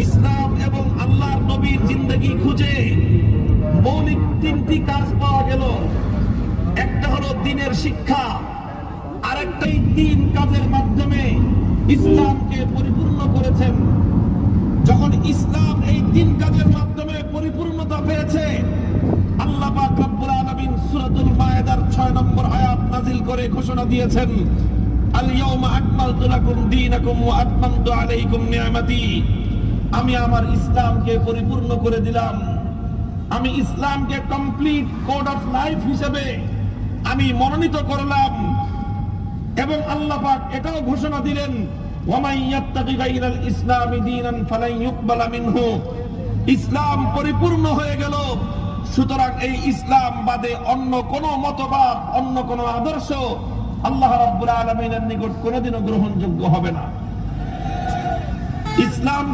ইসলাম এবং আল্লাহর নবীর জিন্দেগি খুঁজে মৌলিক তিনটি কাজ পাওয়া গেল। একটা হলো দ্বীনের শিক্ষা, আরেকটাই তিন কাজের মাধ্যমে ইসলামকে পরিপূর্ণ করেছেন। যখন ইসলাম এই তিন কাজের মাধ্যমে পরিপূর্ণতা পেয়েছে, আল্লাহ পাক রব্বুল আলামিন সূরাতুল মায়েদার 6 নম্বর আয়াত নাযিল করে ঘোষণা দিয়েছেন, আল ইয়াউমা আকমালতু লাকুম দীনাকুম ওয়া আতমামতু আলাইকুম নি'মাতি। আমি আমার ইসলামকে পরিপূর্ণ করে দিলাম। আমি ইসলামকে কমপ্লিট কোড অফ লাইফ হিসেবে আমি মনোনীত করলাম। এবং আল্লাহ পাক এটাও ঘোষণা দিলেন, ওয়ামাই ইয়াত্তাকি গায়রাল ইসলামি দীনান ফালান ইউকবালা মিনহু। ইসলাম পরিপূর্ণ হয়ে গেল, সুতরাং এই ইসলাম বাদে অন্য কোন মতবাদ, অন্য কোন আদর্শ আল্লাহ রাব্বুল আলামিনের নিকট কোনদিনও গ্রহণযোগ্য হবে না। ইসলাম